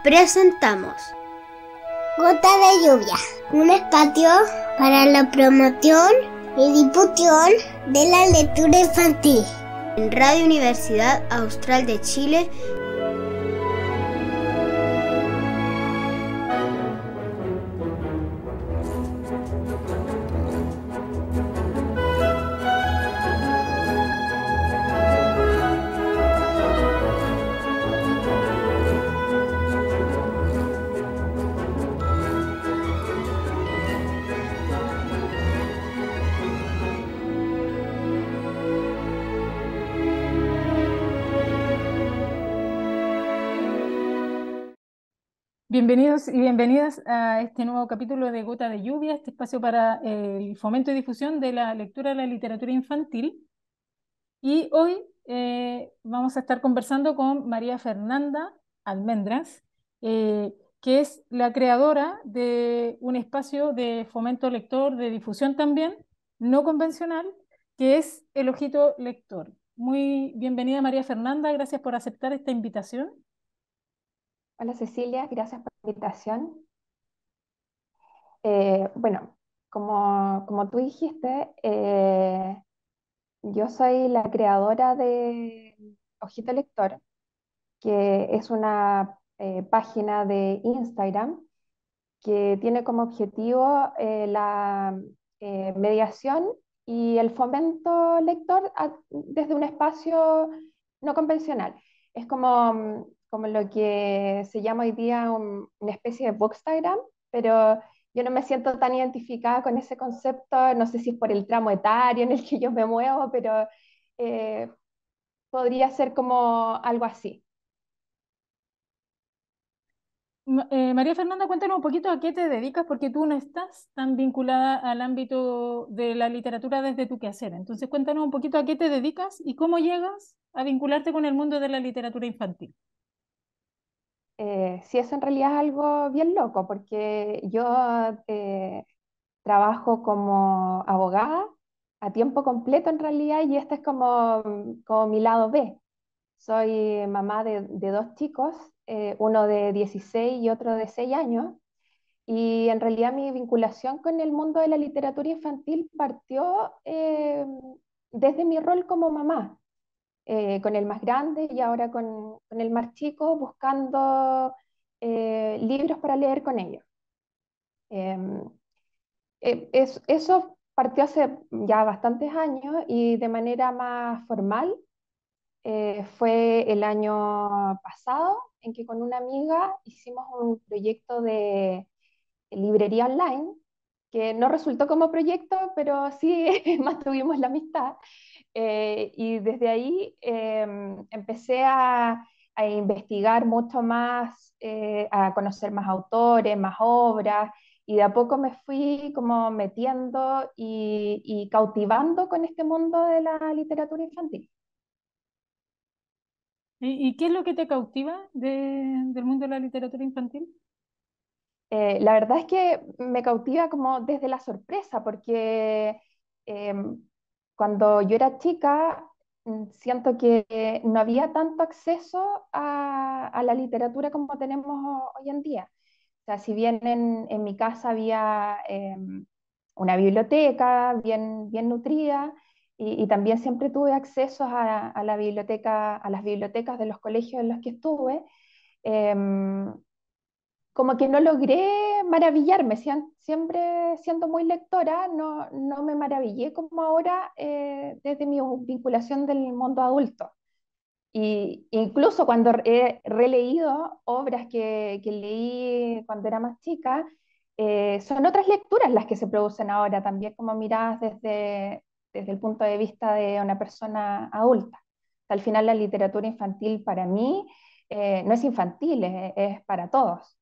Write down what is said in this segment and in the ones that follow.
Presentamos Gota de Lluvia, un espacio para la promoción y difusión de la lectura infantil en Radio Universidad Austral de Chile. Bienvenidos y bienvenidas a este nuevo capítulo de Gota de Lluvia, este espacio para el fomento y difusión de la lectura de la literatura infantil. Y hoy vamos a estar conversando con María Fernanda Almendras, que es la creadora de un espacio de fomento lector, de difusión también, no convencional, que es El Ojito Lector. Muy bienvenida María Fernanda, gracias por aceptar esta invitación. Hola Cecilia, gracias por la invitación. Bueno, como tú dijiste, yo soy la creadora de Ojito Lector, que es una página de Instagram que tiene como objetivo la mediación y el fomento lector desde un espacio no convencional. Es como lo que se llama hoy día una especie de Bookstagram, pero yo no me siento tan identificada con ese concepto, no sé si es por el tramo etario en el que yo me muevo, pero eh, podría ser como algo así. María Fernanda, cuéntanos un poquito a qué te dedicas, porque tú no estás tan vinculada al ámbito de la literatura desde tu quehacer. Entonces, cuéntanos un poquito a qué te dedicas y cómo llegas a vincularte con el mundo de la literatura infantil. Sí, eso en realidad es algo bien loco, porque yo trabajo como abogada a tiempo completo en realidad, y este es como mi lado B. Soy mamá de dos chicos, uno de 16 y otro de 6 años, y en realidad mi vinculación con el mundo de la literatura infantil partió desde mi rol como mamá, con el más grande y ahora con el más chico, buscando libros para leer con ellos. Em, Eso partió hace ya bastantes años, y de manera más formal fue el año pasado, en que con una amiga hicimos un proyecto de librería online, que no resultó como proyecto, pero sí mantuvimos la amistad. Y desde ahí empecé a investigar mucho más, a conocer más autores, más obras, y de a poco me fui como metiendo y cautivando con este mundo de la literatura infantil. ¿Y qué es lo que te cautiva del mundo de la literatura infantil? La verdad es que me cautiva como desde la sorpresa, porque cuando yo era chica, siento que no había tanto acceso a la literatura como tenemos hoy en día. O sea, si bien en mi casa había una biblioteca bien nutrida, y también siempre tuve acceso a la biblioteca, a las bibliotecas de los colegios en los que estuve, em, como que no logré maravillarme, siempre siendo muy lectora, no me maravillé como ahora desde mi vinculación del mundo adulto. Y incluso cuando he releído obras que leí cuando era más chica, son otras lecturas las que se producen ahora, también como miradas desde el punto de vista de una persona adulta. Al final la literatura infantil para mí no es infantil, es para todos.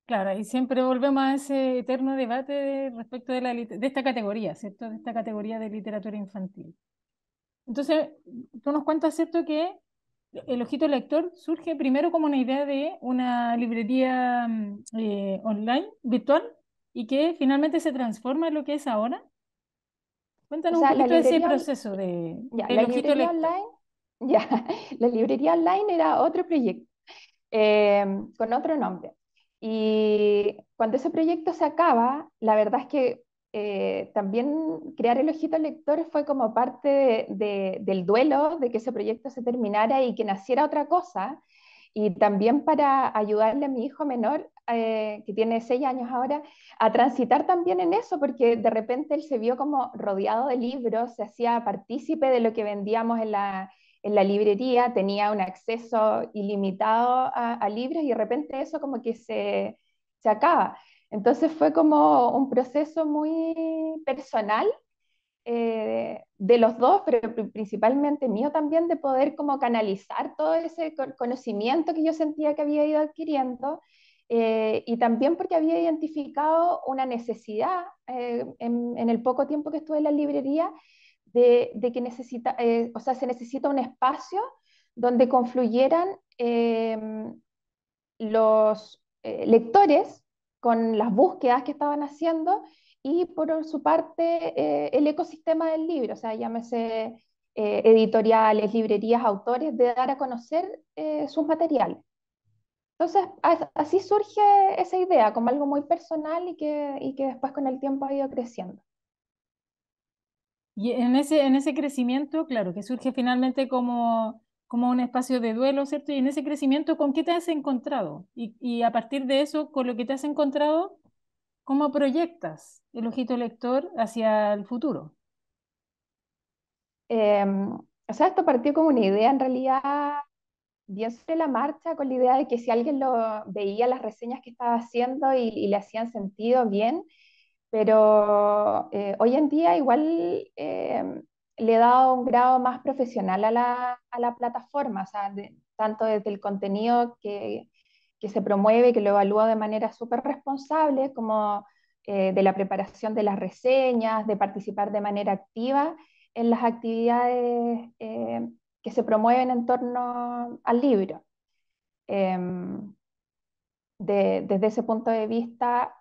Claro, y siempre volvemos a ese eterno debate respecto de esta categoría, ¿cierto? De esta categoría de literatura infantil. Entonces, tú nos cuentas, ¿cierto?, que El Ojito Lector surge primero como una idea de una librería online, virtual, y que finalmente se transforma en lo que es ahora. O Cuéntanos un sea, poquito de ese proceso de ya, El la Ojito librería Lector. online, ya, la librería online era otro proyecto. con otro nombre. Y cuando ese proyecto se acaba, la verdad es que también crear el ojito lector fue como parte del duelo de que ese proyecto se terminara y que naciera otra cosa. Y también para ayudarle a mi hijo menor, que tiene 6 años ahora, a transitar también en eso, porque de repente él se vio como rodeado de libros, se hacía partícipe de lo que vendíamos en la librería, tenía un acceso ilimitado a libros y de repente eso como que se acaba. Entonces fue como un proceso muy personal de los dos, pero principalmente mío también, de poder como canalizar todo ese conocimiento que yo sentía que había ido adquiriendo y también porque había identificado una necesidad en el poco tiempo que estuve en la librería de que necesita, o sea, se necesita un espacio donde confluyeran los lectores con las búsquedas que estaban haciendo y por su parte el ecosistema del libro, o sea, llámese editoriales, librerías, autores, de dar a conocer sus materiales. Entonces, así surge esa idea como algo muy personal y que después con el tiempo ha ido creciendo. Y en ese crecimiento, claro, que surge finalmente como un espacio de duelo, ¿cierto? Y en ese crecimiento, ¿con qué te has encontrado? Y a partir de eso, con lo que te has encontrado, ¿cómo proyectas el ojito lector hacia el futuro? O sea, esto partió como una idea en realidad bien sobre la marcha, con la idea de que si alguien lo veía las reseñas que estaba haciendo y le hacían sentido, bien, pero hoy en día igual le he dado un grado más profesional a la plataforma, o sea, tanto desde el contenido que se promueve, que lo evalúa de manera súper responsable, como de la preparación de las reseñas, de participar de manera activa en las actividades que se promueven en torno al libro. Em, desde ese punto de vista,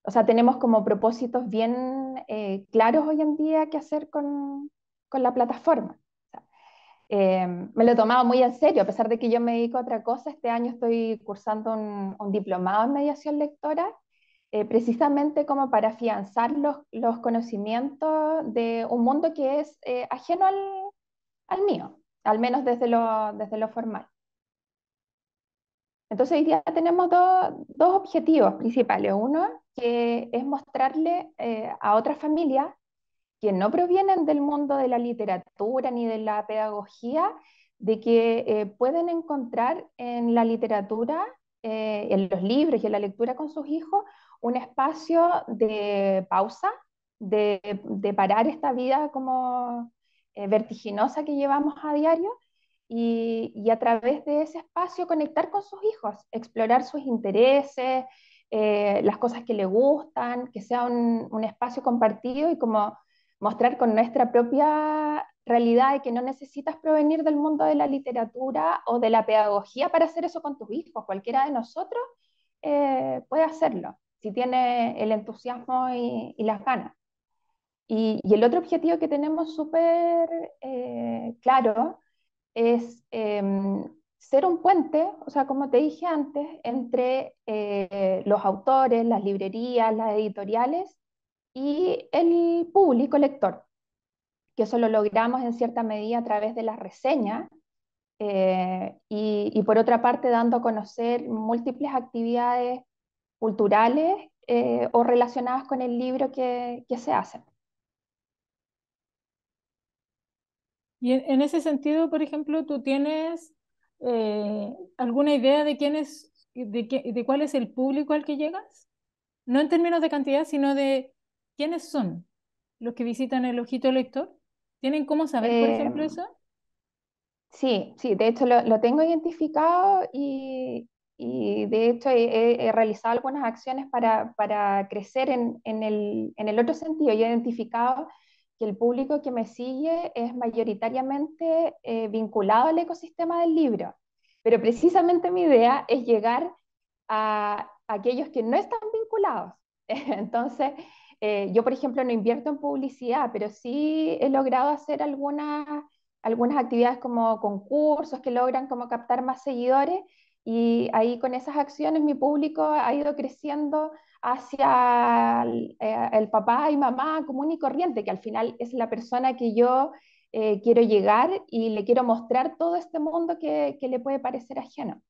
o sea, tenemos como propósitos bien claros hoy en día que hacer con la plataforma. O sea, me lo he tomado muy en serio, a pesar de que yo me dedico a otra cosa. Este año estoy cursando un diplomado en mediación lectora, precisamente como para afianzar los conocimientos de un mundo que es ajeno al mío, al menos desde lo formal. Entonces hoy día tenemos dos objetivos principales. Uno, que es mostrarle a otras familias que no provienen del mundo de la literatura ni de la pedagogía, de que pueden encontrar en la literatura, en los libros y en la lectura con sus hijos, un espacio de pausa, de parar esta vida como vertiginosa que llevamos a diario y a través de ese espacio conectar con sus hijos, explorar sus intereses, las cosas que le gustan, que sea un espacio compartido y como mostrar con nuestra propia realidad de que no necesitas provenir del mundo de la literatura o de la pedagogía para hacer eso con tus hijos. Cualquiera de nosotros puede hacerlo si tiene el entusiasmo y las ganas. Y el otro objetivo que tenemos súper claro es ser un puente, o sea, como te dije antes, entre los autores, las librerías, las editoriales y el público lector, que eso lo logramos en cierta medida a través de las reseñas y por otra parte dando a conocer múltiples actividades culturales o relacionadas con el libro que se hacen. Y en ese sentido, por ejemplo, ¿tú tienes alguna idea de quién es, de cuál es el público al que llegas? No en términos de cantidad, sino de quiénes son los que visitan el ojito lector. ¿Tienen cómo saber, por Eh, ejemplo, eso? Sí, sí, de hecho lo tengo identificado y de hecho he realizado algunas acciones para crecer en el otro sentido. Yo he identificado que el público que me sigue es mayoritariamente vinculado al ecosistema del libro, pero precisamente mi idea es llegar a aquellos que no están vinculados. Entonces, yo, por ejemplo, no invierto en publicidad, pero sí he logrado hacer algunas algunas actividades como concursos que logran como captar más seguidores y ahí con esas acciones mi público ha ido creciendo hacia el papá y mamá común y corriente, que al final es la persona que yo quiero llegar y le quiero mostrar todo este mundo que le puede parecer ajeno.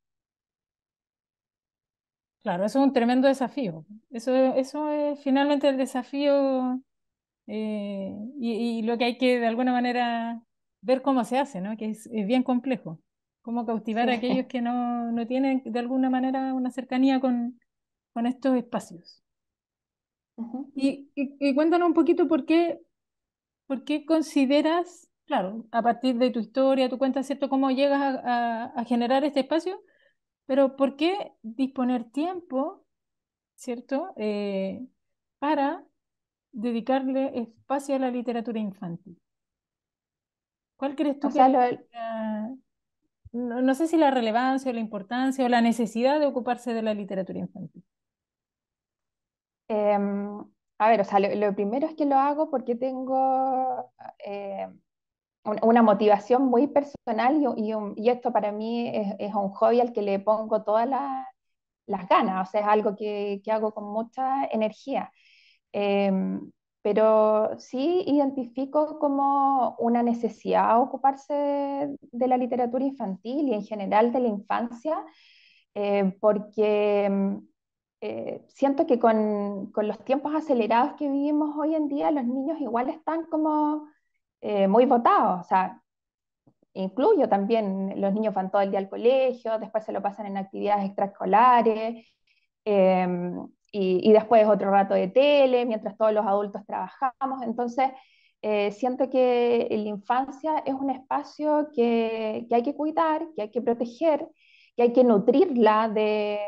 Claro, eso es un tremendo desafío. Eso es finalmente el desafío y lo que hay que de alguna manera ver cómo se hace, ¿no? Que es bien complejo. Cómo cautivar a Sí. aquellos que no tienen de alguna manera una cercanía con estos espacios. Ujú. Y cuéntanos un poquito por qué consideras, claro, a partir de tu historia, tú cuentas, ¿cierto?, cómo llegas a generar este espacio, pero ¿por qué disponer tiempo, ¿cierto?, para dedicarle espacio a la literatura infantil. ¿Cuál crees O tú que sea, es no sé si la relevancia o la importancia o la necesidad de ocuparse de la literatura infantil? em, a ver, o sea, lo primero es que lo hago porque tengo eh, una motivación muy personal y esto para mí es un hobby al que le pongo todas las ganas, o sea, es algo que hago con mucha energía. Pero sí identifico como una necesidad ocuparse de la literatura infantil y en general de la infancia, porque siento que con los tiempos acelerados que vivimos hoy en día, los niños igual están como muy botados, o sea, incluyo también, los niños van todo el día al colegio, después se lo pasan en actividades extraescolares, eh, y después otro rato de tele, mientras todos los adultos trabajamos. Entonces, siento que la infancia es un espacio que hay que cuidar, que hay que proteger, que hay que nutrirla de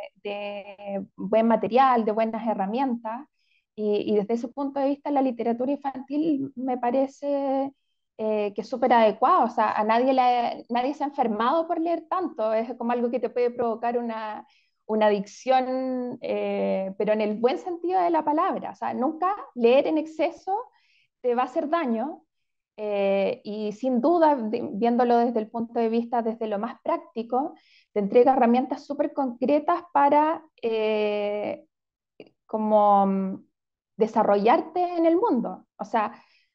buen material, de buenas herramientas. Y desde ese punto de vista, la literatura infantil me parece que es súper adecuado. O sea, nadie se ha enfermado por leer tanto. Es como algo que te puede provocar una adicción, pero en el buen sentido de la palabra. O sea, nunca leer en exceso te va a hacer daño. Y sin duda, viéndolo desde el punto de vista, desde lo más práctico, te entrega herramientas súper concretas para como desarrollarte en el mundo. O sea,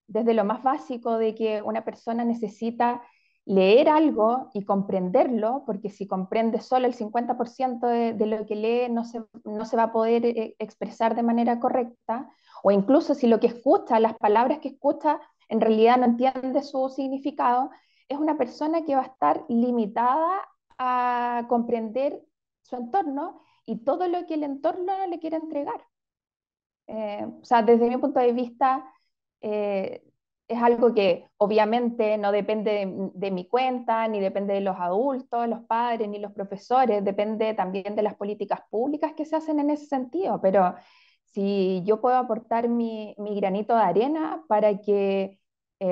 desde lo más básico de que una persona necesita leer algo y comprenderlo, porque si comprende solo el 50% de lo que lee, no se va a poder expresar de manera correcta, o incluso si lo que escucha, las palabras que escucha, en realidad no entiende su significado, es una persona que va a estar limitada a comprender su entorno y todo lo que el entorno le quiere entregar. O sea, desde mi punto de vista, eh, es algo que obviamente no depende de mi cuenta, ni depende de los adultos, los padres, ni los profesores, depende también de las políticas públicas que se hacen en ese sentido, pero si yo puedo aportar mi granito de arena para que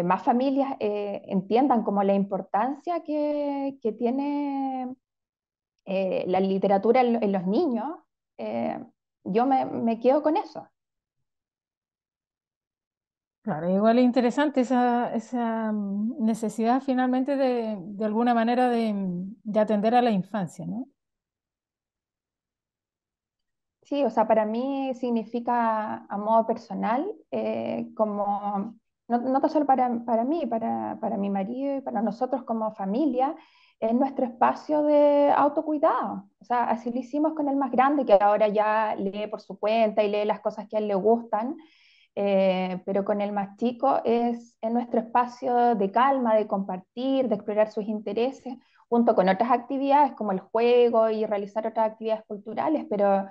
más familias entiendan como la importancia que tiene la literatura en los niños, eh, yo me quedo con eso. Claro, igual es interesante esa necesidad finalmente de alguna manera de atender a la infancia, ¿no? Sí, o sea, para mí significa a modo personal, como, no tan solo para mí, para mi marido y para nosotros como familia, es nuestro espacio de autocuidado. O sea, así lo hicimos con el más grande, que ahora ya lee por su cuenta y lee las cosas que a él le gustan, pero con el más chico es nuestro espacio de calma, de compartir, de explorar sus intereses, junto con otras actividades como el juego y realizar otras actividades culturales, pero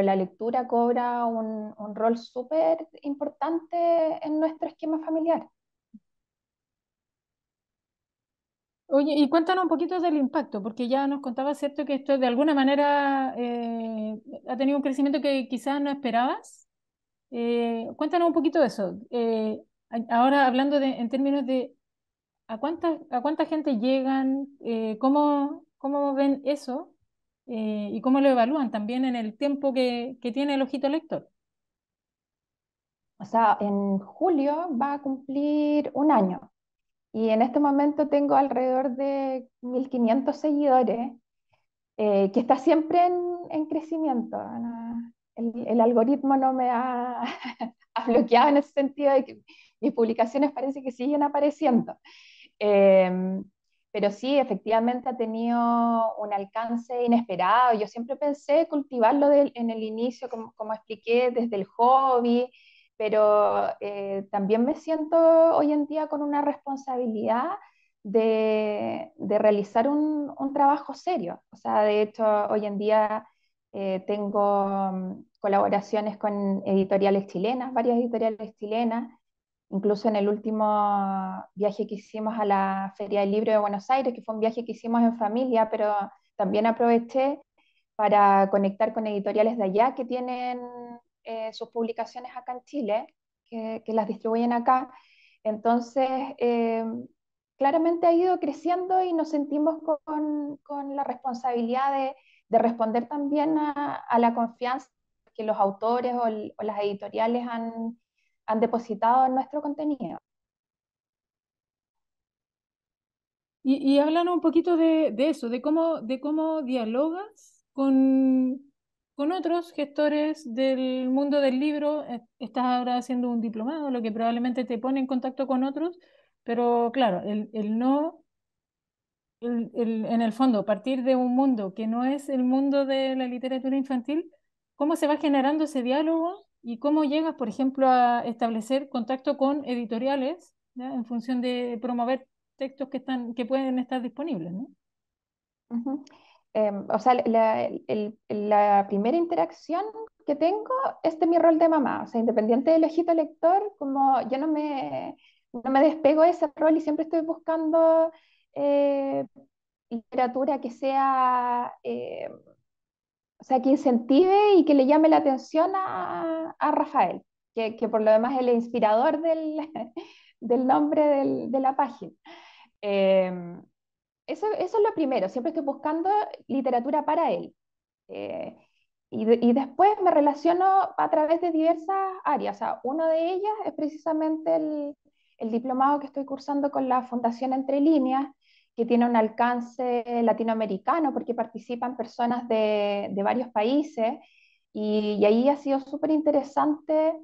la lectura cobra un rol súper importante en nuestro esquema familiar. Oye, y cuéntanos un poquito del impacto, porque ya nos contabas, ¿cierto?, que esto de alguna manera ha tenido un crecimiento que quizás no esperabas. Cuéntanos un poquito de eso. Ahora hablando en términos de a cuánta gente llegan, cómo ven eso y cómo lo evalúan también en el tiempo que tiene el ojito lector. O sea, en julio va a cumplir un año. y en este momento tengo alrededor de 1.500 seguidores, que está siempre en crecimiento, ¿no? El algoritmo no me ha, ha bloqueado en ese sentido de que mis publicaciones parece que siguen apareciendo. Eh, pero sí, efectivamente ha tenido un alcance inesperado. Yo siempre pensé cultivarlo en el inicio, como expliqué, desde el hobby, pero también me siento hoy en día con una responsabilidad de realizar un trabajo serio. O sea, de hecho, hoy en día tengo colaboraciones con editoriales chilenas, varias editoriales chilenas. Incluso en el último viaje que hicimos a la Feria del Libro de Buenos Aires, que fue un viaje que hicimos en familia, pero también aproveché para conectar con editoriales de allá que tienen sus publicaciones acá en Chile, que las distribuyen acá. Entonces, claramente ha ido creciendo y nos sentimos con la responsabilidad de responder también a la confianza que los autores o las editoriales han depositado en nuestro contenido. Y háblanos un poquito de eso, de cómo dialogas con otros gestores del mundo del libro. Estás ahora haciendo un diplomado, lo que probablemente te pone en contacto con otros, pero claro, el no, en el fondo, partir de un mundo que no es el mundo de la literatura infantil, ¿cómo se va generando ese diálogo y cómo llegas, por ejemplo, a establecer contacto con editoriales, ¿ya? En función de promover textos que pueden estar disponibles, ¿no? Ujú. O sea, la primera interacción que tengo es de mi rol de mamá. O sea, independiente del ojito lector, como yo no me despego de ese rol y siempre estoy buscando eh, literatura que sea, o sea, que incentive y que le llame la atención a Rafael, que por lo demás es el inspirador del nombre de la página. Eh, eso es lo primero, siempre estoy buscando literatura para él. Eh, y después me relaciono a través de diversas áreas. O sea, una de ellas es precisamente el diplomado que estoy cursando con la Fundación Entre Líneas, que tiene un alcance latinoamericano porque participan personas de varios países. Y ahí ha sido súper interesante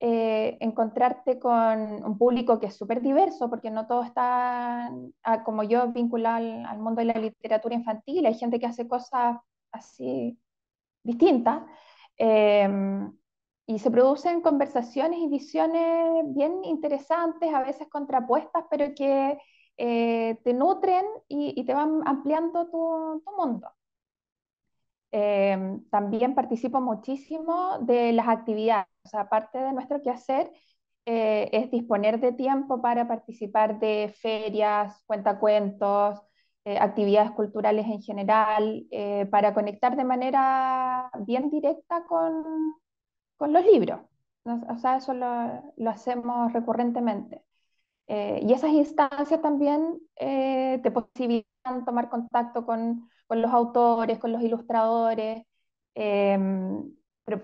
encontrarte con un público que es súper diverso, porque no todos están, como yo, vinculados al mundo de la literatura infantil. Hay gente que hace cosas así distintas, eh, y se producen conversaciones y visiones bien interesantes, a veces contrapuestas, pero que te nutren y te van ampliando tu mundo. También participo muchísimo de las actividades, o sea, parte de nuestro quehacer es disponer de tiempo para participar de ferias, cuentacuentos, actividades culturales en general, para conectar de manera bien directa con los libros. ¿No? O sea, eso lo hacemos recurrentemente. Y esas instancias también te posibilitan tomar contacto con los autores, con los ilustradores, eh,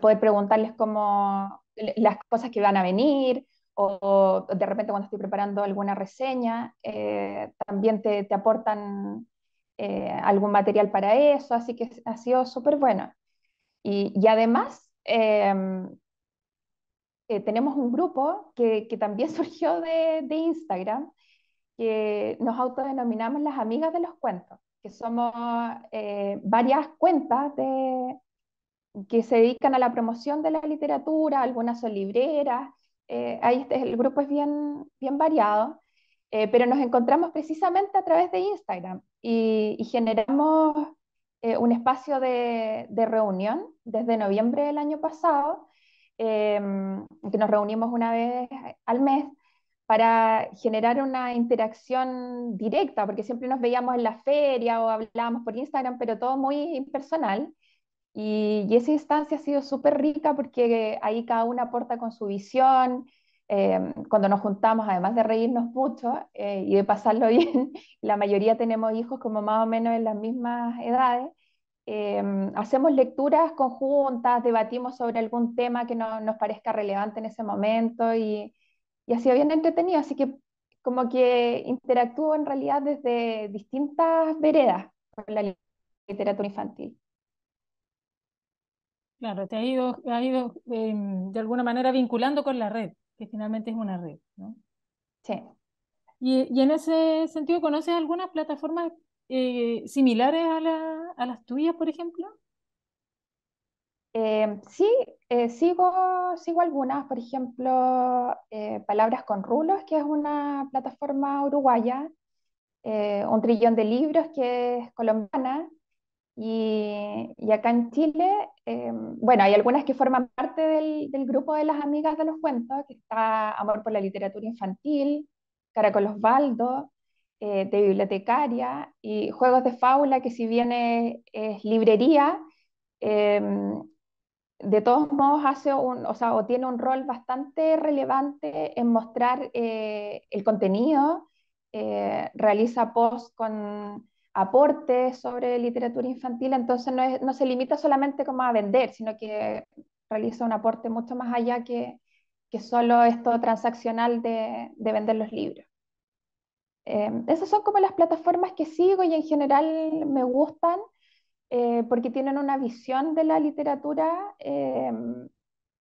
poder preguntarles cómo las cosas que van a venir, o de repente cuando estoy preparando alguna reseña, también te aportan algún material para eso, así que ha sido súper bueno. Y además, tenemos un grupo que también surgió de Instagram, que nos autodenominamos las amigas de los cuentos, que somos varias cuentas que se dedican a la promoción de la literatura, algunas son libreras, el grupo es bien variado, pero nos encontramos precisamente a través de Instagram y generamos un espacio de reunión desde noviembre del año pasado, eh, que nos reunimos una vez al mes para generar una interacción directa, porque siempre nos veíamos en la feria o hablábamos por Instagram, pero todo muy impersonal. Y esa instancia ha sido súper rica porque ahí cada una aporta con su visión. Cuando nos juntamos, además de reírnos mucho y de pasarlo bien, la mayoría tenemos hijos como más o menos en las mismas edades. Hacemos lecturas conjuntas, debatimos sobre algún tema que nos parezca relevante en ese momento y ha sido bien entretenido. Así que como que interactúo en realidad desde distintas veredas con la literatura infantil. Claro, ha ido de alguna manera vinculando con la red, que finalmente es una red, ¿no? Sí. Y en ese sentido, ¿conoces algunas plataformas similares a las tuyas, por ejemplo? Sí, sigo algunas, por ejemplo, Palabras con Rulos, que es una plataforma uruguaya, Un Trillón de Libros, que es colombiana, y acá en Chile, bueno, hay algunas que forman parte del grupo de las amigas de los cuentos, que está Amor por la Literatura Infantil, Caracol Osvaldo, de Bibliotecaria, y Juegos de Fábula, que si bien es librería, eh, de todos modos hace o sea, o tiene un rol bastante relevante en mostrar el contenido, realiza posts con aportes sobre literatura infantil, entonces no se limita solamente como a vender, sino que realiza un aporte mucho más allá que solo esto transaccional de vender los libros. Esas son como las plataformas que sigo y en general me gustan porque tienen una visión de la literatura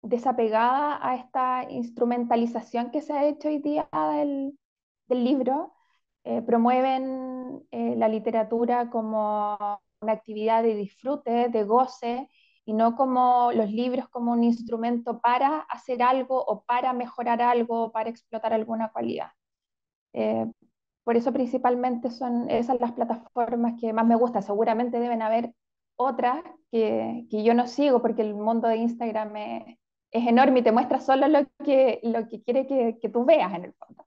desapegada a esta instrumentalización que se ha hecho hoy día del libro. Promueven la literatura como una actividad de disfrute, de goce, y no como los libros como un instrumento para hacer algo o para mejorar algo o para explotar alguna cualidad. Eh, por eso principalmente son esas las plataformas que más me gustan. Seguramente deben haber otras que yo no sigo porque el mundo de Instagram es enorme y te muestra solo lo que quiere que tú veas en el fondo.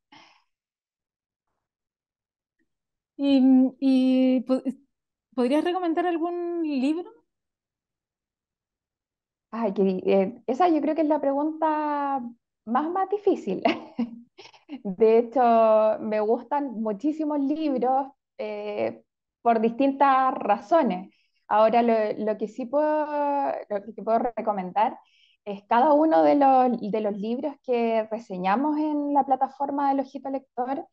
Y ¿podrías recomendar algún libro? Ay, esa yo creo que es la pregunta más difícil. De hecho, me gustan muchísimos libros por distintas razones. Ahora, lo que puedo recomendar es cada uno de los libros que reseñamos en la plataforma del Ojito Lector,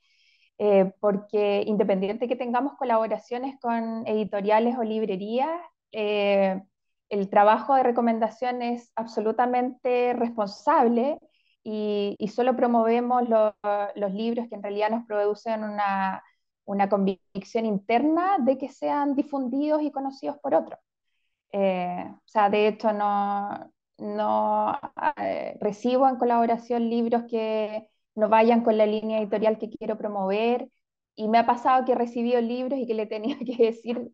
porque independiente que tengamos colaboraciones con editoriales o librerías, eh, el trabajo de recomendación es absolutamente responsable y solo promovemos los libros que en realidad nos producen una convicción interna de que sean difundidos y conocidos por otros. O sea, de hecho, no recibo en colaboración libros que no vayan con la línea editorial que quiero promover. Y me ha pasado que he recibido libros y que le tenía que decir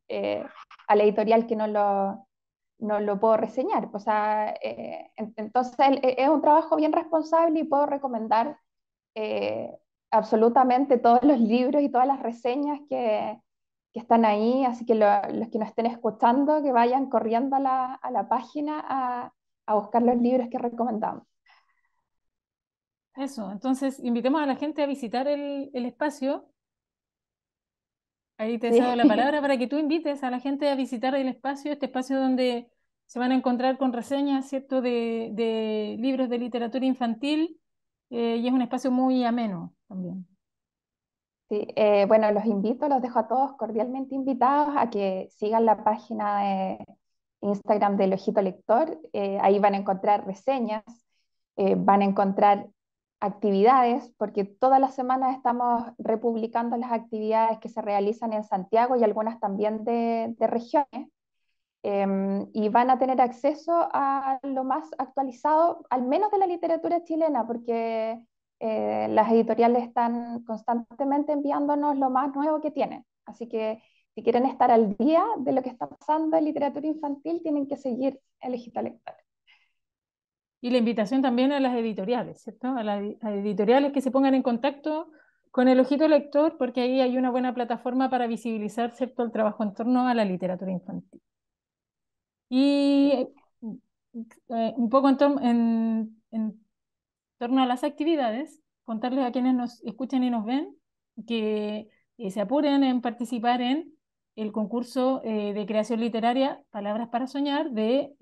a la editorial que no lo puedo reseñar. O sea, entonces es un trabajo bien responsable y puedo recomendar eh, absolutamente todos los libros y todas las reseñas que están ahí, así que los que nos estén escuchando, que vayan corriendo a a la página a buscar los libros que recomendamos. Eso, entonces invitemos a la gente a visitar el espacio. Ahí te he Sí, dado la palabra para que tú invites a la gente a visitar el espacio, este espacio donde se van a encontrar con reseñas, ¿cierto?, de libros de literatura infantil, y es un espacio muy ameno también. sí. Bueno, los invito, los dejo a todos cordialmente invitados a que sigan la página de Instagram del Ojito Lector. Ahí van a encontrar reseñas, van a encontrar actividades, porque todas las semanas estamos republicando las actividades que se realizan en Santiago y algunas también de regiones. Y van a tener acceso a lo más actualizado, al menos de la literatura chilena, porque las editoriales están constantemente enviándonos lo más nuevo que tienen. Así que si quieren estar al día de lo que está pasando en literatura infantil, tienen que seguir el Ejito Lector. Y la invitación también a las editoriales, ¿cierto? A editoriales que se pongan en contacto con el Ojito Lector, porque ahí hay una buena plataforma para visibilizar, ¿cierto?, el trabajo en torno a la literatura infantil. Y un poco en torno a las actividades, contarles a quienes nos escuchan y nos ven que se apuren en participar en el concurso de creación literaria Palabras para Soñar de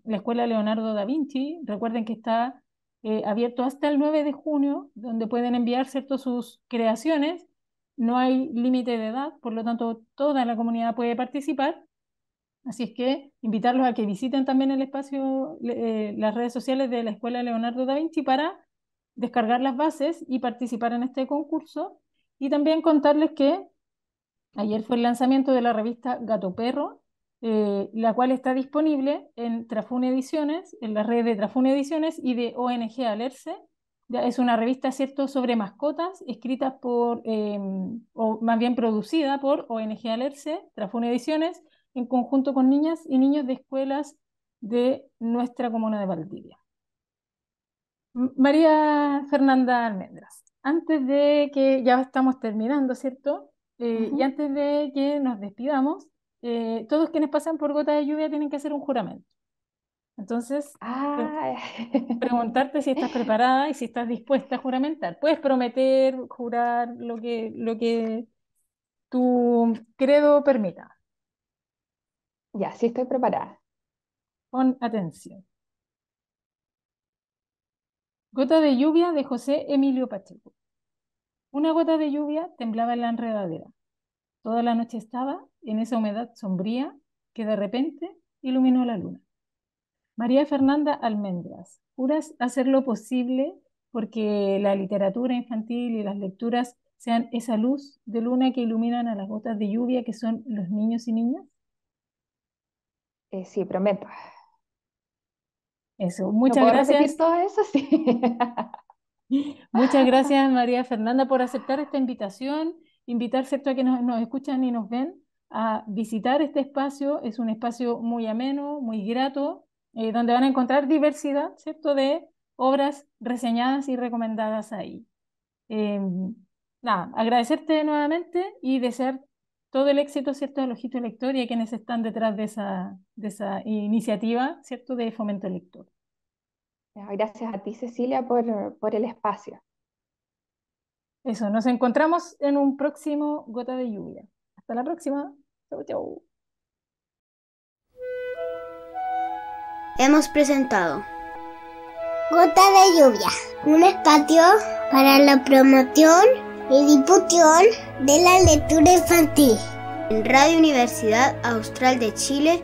la Escuela Leonardo da Vinci. Recuerden que está abierto hasta el 9 de junio, donde pueden enviar, ¿cierto?, sus creaciones. No hay límite de edad, por lo tanto, toda la comunidad puede participar. Así es que invitarlos a que visiten también el espacio, las redes sociales de la Escuela Leonardo da Vinci para descargar las bases y participar en este concurso. Y también contarles que ayer fue el lanzamiento de la revista Gato Perro, la cual está disponible en Trafune Ediciones, en las redes de Trafune Ediciones y de ONG Alerce. Es una revista, ¿cierto?, sobre mascotas, escrita por, o más bien producida por ONG Alerce, Trafune Ediciones, en conjunto con niñas y niños de escuelas de nuestra comuna de Valdivia. María Fernanda Almendras, antes de que ya estamos terminando, ¿cierto? Y antes de que nos despidamos, todos quienes pasan por Gota de Lluvia tienen que hacer un juramento. Entonces, preguntarte si estás preparada y si estás dispuesta a juramentar. Puedes prometer, jurar, lo que tu credo permita. Ya, sí estoy preparada. Pon atención. Gota de lluvia de José Emilio Pacheco. Una gota de lluvia temblaba en la enredadera. Toda la noche estaba en esa humedad sombría que de repente iluminó la luna. María Fernanda Almendras, ¿juras hacer lo posible porque la literatura infantil y las lecturas sean esa luz de luna que iluminan a las gotas de lluvia que son los niños y niñas? Sí, prometo. Eso, ¿No muchas puedo gracias. repetir todo eso? Sí. Muchas gracias, María Fernanda, por aceptar esta invitación, invitar, ¿cierto?, a que nos escuchan y nos ven a visitar este espacio. Es un espacio muy ameno, muy grato, donde van a encontrar diversidad, ¿cierto?, de obras reseñadas y recomendadas ahí. Nada, agradecerte nuevamente y desear todo el éxito, ¿cierto?, del Ojito Lector y a quienes están detrás de esa iniciativa, ¿cierto?, de fomento lector. Gracias a ti, Cecilia, por el espacio. Eso, nos encontramos en un próximo Gota de Lluvia. Hasta la próxima. Chau, chau. Hemos presentado Gota de Lluvia, un espacio para la promoción y difusión de la lectura infantil en Radio Universidad Austral de Chile